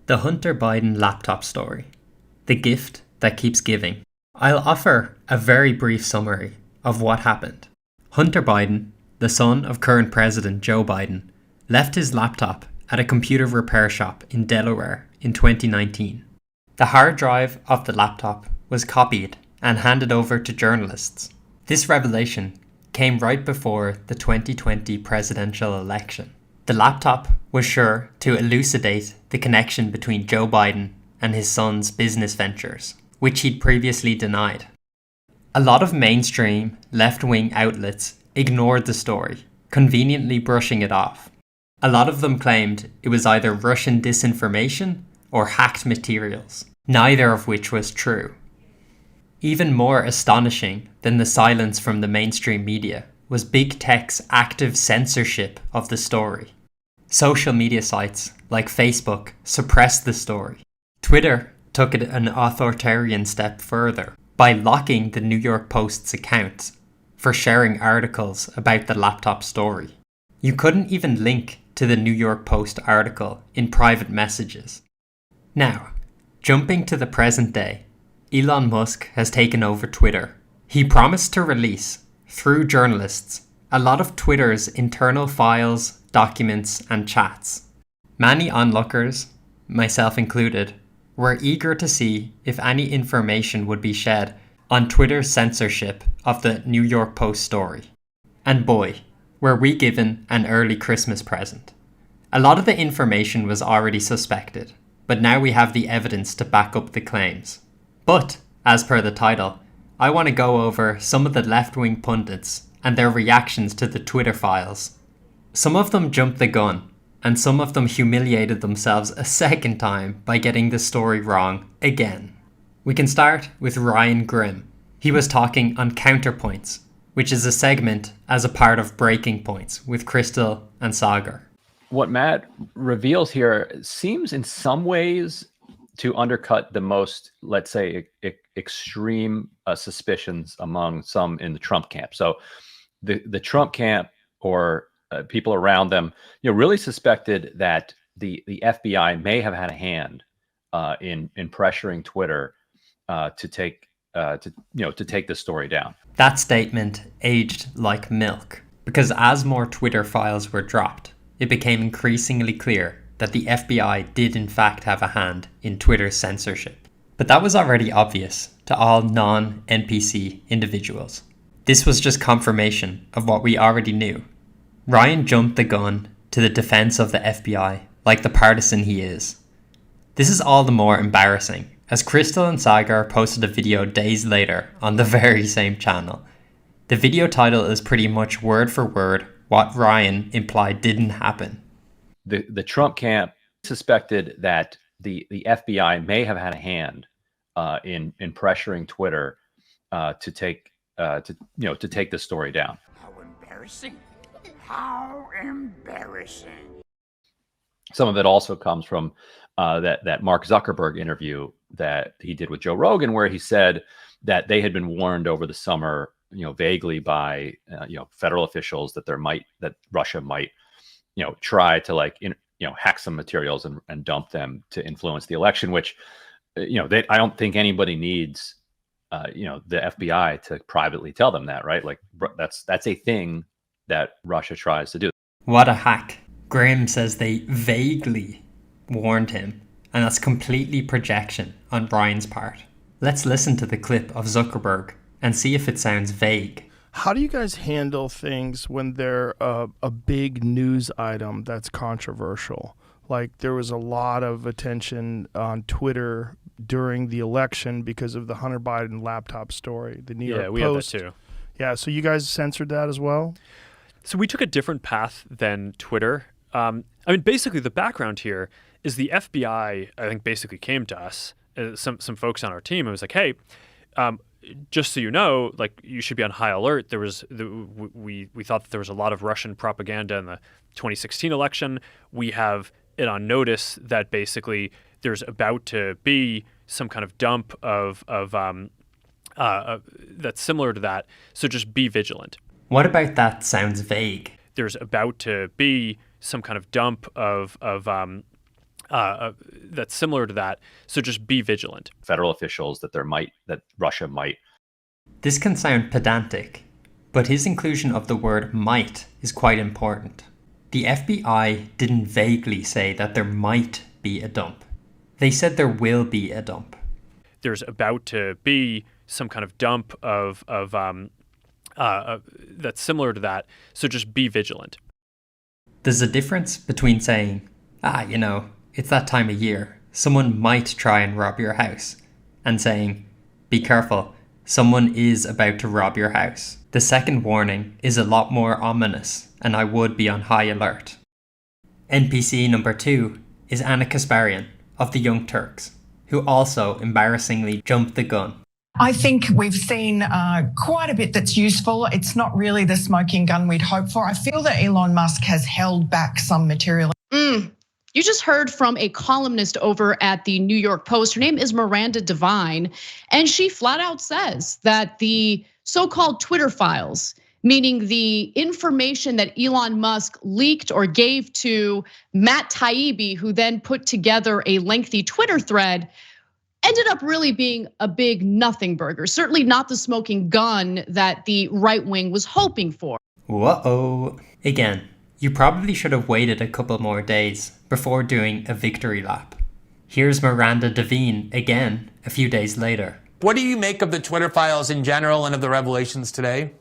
The Hunter Biden laptop story. The gift that keeps giving. I'll offer a very brief summary of what happened. Hunter Biden, the son of current President Joe Biden, left his laptop at a computer repair shop in Delaware in 2019. The hard drive of the laptop was copied and handed over to journalists. This revelation came right before the 2020 presidential election. The laptop was sure to elucidate the connection between Joe Biden and his son's business ventures, which he'd previously denied. A lot of mainstream left-wing outlets ignored the story, conveniently brushing it off. A lot of them claimed it was either Russian disinformation or hacked materials, neither of which was true. Even more astonishing than the silence from the mainstream media was Big Tech's active censorship of the story. Social media sites like Facebook suppressed the story. Twitter took it an authoritarian step further by locking the New York Post's accounts for sharing articles about the laptop story. You couldn't even link to the New York Post article in private messages. Now, jumping to the present day, Elon Musk has taken over Twitter. He promised to release, through journalists, a lot of Twitter's internal files, documents, and chats. Many onlookers, myself included, were eager to see if any information would be shed on Twitter's censorship of the New York Post story. And boy, were we given an early Christmas present. A lot of the information was already suspected, but now we have the evidence to back up the claims. But, as per the title, I want to go over some of the left-wing pundits and their reactions to the Twitter files. Some of them jumped the gun, and some of them humiliated themselves a second time by getting the story wrong again. We can start with Ryan Grimm. He was talking on Counterpoints, which is a segment as a part of Breaking Points with Crystal and Sagar. What Matt reveals here seems in some ways to undercut the most, let's say, extreme suspicions among some in the Trump camp. So the Trump camp or people around them, really suspected that the FBI may have had a hand in pressuring Twitter to take this story down. That statement aged like milk, because as more Twitter files were dropped, it became increasingly clear that the FBI did in fact have a hand in Twitter's censorship. But that was already obvious to all non-NPC individuals. This was just confirmation of what we already knew. Ryan jumped the gun to the defense of the FBI like the partisan he is. This is all the more embarrassing as Crystal and Sagar posted a video days later on the very same channel. The video title is pretty much word for word what Ryan implied didn't happen. The Trump camp suspected that the FBI may have had a hand in pressuring Twitter to take the story down. How embarrassing! How embarrassing! Some of it also comes from that Mark Zuckerberg interview that he did with Joe Rogan, where he said that they had been warned over the summer, vaguely by federal officials that Russia might try to hack some materials and dump them to influence the election, which I don't think anybody needs the FBI to privately tell them that, right? Like that's a thing that Russia tries to do. What a hack. Graham says they vaguely warned him, and that's completely projection on Ryan's part. Let's listen to the clip of Zuckerberg and see if it sounds vague. How do you guys handle things when they're a big news item that's controversial? Like there was a lot of attention on Twitter during the election because of the Hunter Biden laptop story. The New York Post. Yeah, we had that too. Yeah, so you guys censored that as well? So we took a different path than Twitter. Basically the background here is the FBI, I think, basically came to us, some folks on our team, and was like, hey, just so you know, you should be on high alert. We thought that there was a lot of Russian propaganda in the 2016 election. We have it on notice that basically there's about to be some kind of dump of that's similar to that. So just be vigilant. What about that sounds vague? There's about to be some kind of dump of that's similar to that. So just be vigilant. Federal officials that Russia might. This can sound pedantic, but his inclusion of the word might is quite important. The FBI didn't vaguely say that there might be a dump. They said there will be a dump. There's about to be some kind of dump of that's similar to that. So just be vigilant. There's a difference between saying, it's that time of year, someone might try and rob your house, and saying, be careful, someone is about to rob your house. The second warning is a lot more ominous, and I would be on high alert. NPC number 2 is Anna Kasparian of the Young Turks, who also embarrassingly jumped the gun. I think we've seen quite a bit that's useful. It's not really the smoking gun we'd hoped for. I feel that Elon Musk has held back some material. You just heard from a columnist over at the New York Post. Her name is Miranda Devine, and she flat out says that the so-called Twitter files, meaning the information that Elon Musk leaked or gave to Matt Taibbi, who then put together a lengthy Twitter thread, ended up really being a big nothing burger. Certainly not the smoking gun that the right wing was hoping for. Whoa. Again, you probably should have waited a couple more days before doing a victory lap. Here's Miranda Devine again a few days later. What do you make of the Twitter files in general and of the revelations today?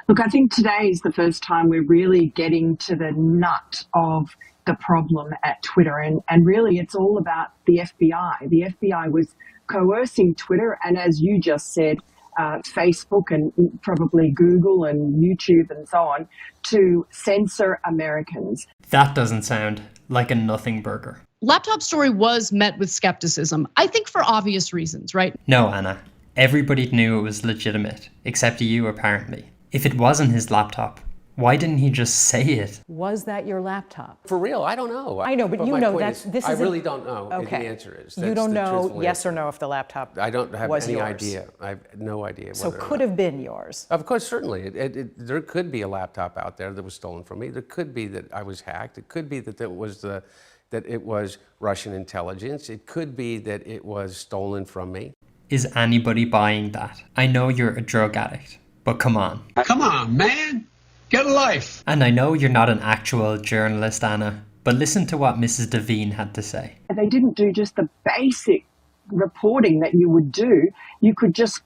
Look, I think today is the first time we're really getting to the nut of the problem at Twitter. And really, it's all about the FBI. The FBI was coercing Twitter, and as you just said, Facebook and probably Google and YouTube and so on, to censor Americans. That doesn't sound like a nothing burger. Laptop Story was met with skepticism, I think for obvious reasons, right? No, Anna. Everybody knew it was legitimate, except you apparently. If it wasn't his laptop, why didn't he just say it? Was that your laptop? For real, I don't know. I know, but you know that this is. I really don't know. Okay. The answer is. You don't know yes or no if the laptop. I don't have was any yours. idea. I have no idea. So could have been yours. Of course, certainly. There could be a laptop out there that was stolen from me. There could be that I was hacked. It could be that it was Russian intelligence. It could be that it was stolen from me. Is anybody buying that? I know you're a drug addict, but come on. Come on, man. Get a life. And I know you're not an actual journalist, Anna, but listen to what Mrs. Devine had to say. They didn't do just the basic reporting that you would do. You could just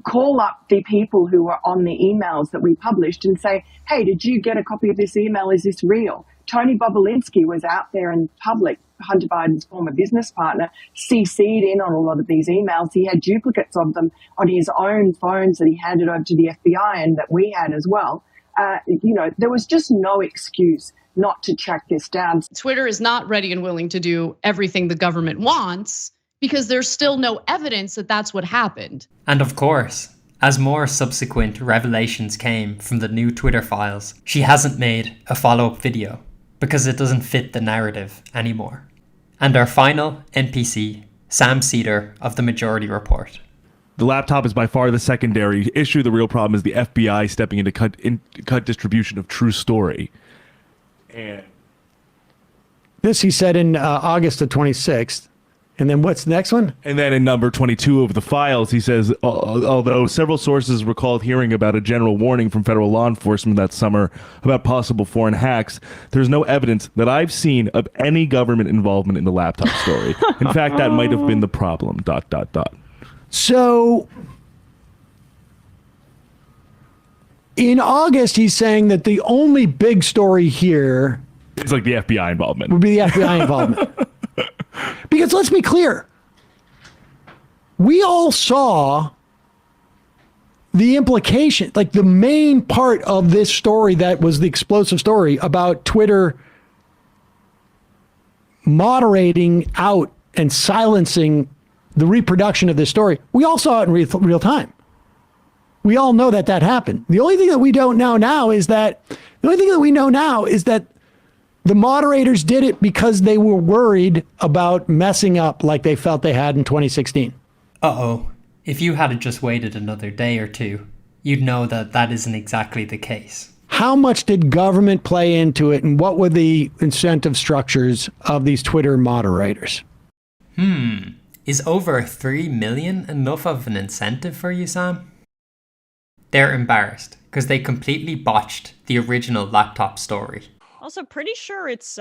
call up the people who were on the emails that we published and say, hey, did you get a copy of this email? Is this real? Tony Bobolinsky was out there in public, Hunter Biden's former business partner, CC'd in on a lot of these emails. He had duplicates of them on his own phones that he handed over to the FBI and that we had as well. There was just no excuse not to track this down. Twitter is not ready and willing to do everything the government wants because there's still no evidence that that's what happened. And of course, as more subsequent revelations came from the new Twitter files, she hasn't made a follow-up video because it doesn't fit the narrative anymore. And our final NPC, Sam Seder of the Majority Report. The laptop is by far the secondary issue. The real problem is the FBI stepping in to cut distribution of True Story. And this he said in August the 26th. And then what's the next one? And then in number 22 of the files, he says, although several sources recalled hearing about a general warning from federal law enforcement that summer about possible foreign hacks, there's no evidence that I've seen of any government involvement in the laptop story. In fact, that might have been the problem, ... So in August, he's saying that the only big story here is like the FBI involvement. Would be the FBI involvement. Because let's be clear. We all saw the implication, like the main part of this story that was the explosive story about Twitter moderating out and silencing the reproduction of this story. We all saw it in real time. We all know that happened. The only thing that we don't know now is that the moderators did it because they were worried about messing up like they felt they had in 2016. Uh-oh. If you had just waited another day or two, you'd know that isn't exactly the case. How much did government play into it, and what were the incentive structures of these Twitter moderators? Is over 3 million enough of an incentive for you, Sam? They're embarrassed because they completely botched the original laptop story. Also, pretty sure it's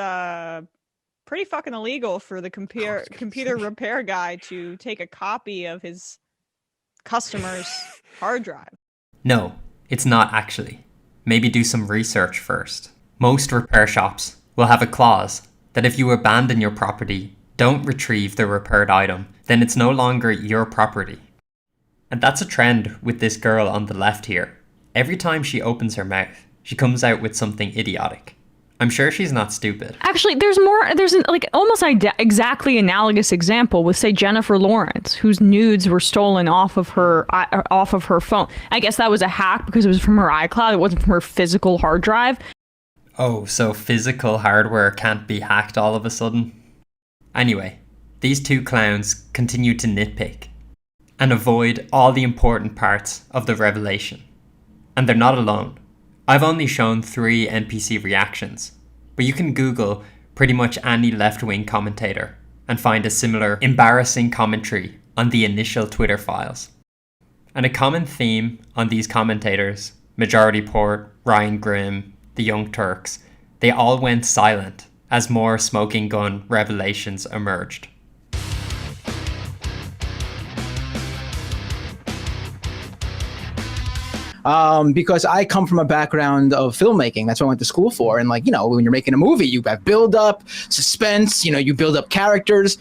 pretty fucking illegal for the computer repair guy to take a copy of his customer's hard drive. No, it's not actually. Maybe do some research first. Most repair shops will have a clause that if you abandon your property, don't retrieve the repaired item, then it's no longer your property. And that's a trend with this girl on the left here. Every time she opens her mouth, she comes out with something idiotic. I'm sure she's not stupid. Actually, there's an like almost exactly analogous example with, say, Jennifer Lawrence, whose nudes were stolen off of her phone. I guess that was a hack because it was from her iCloud. It wasn't from her physical hard drive. Oh, so physical hardware can't be hacked all of a sudden? Anyway, these two clowns continue to nitpick and avoid all the important parts of the revelation. And they're not alone. I've only shown 3 NPC reactions, but you can Google pretty much any left-wing commentator and find a similar embarrassing commentary on the initial Twitter files. And a common theme on these commentators, Majority Port, Ryan Grimm, the Young Turks, they all went silent as more smoking gun revelations emerged. Because I come from a background of filmmaking. That's what I went to school for. And when you're making a movie, you have build up, suspense, you build up characters.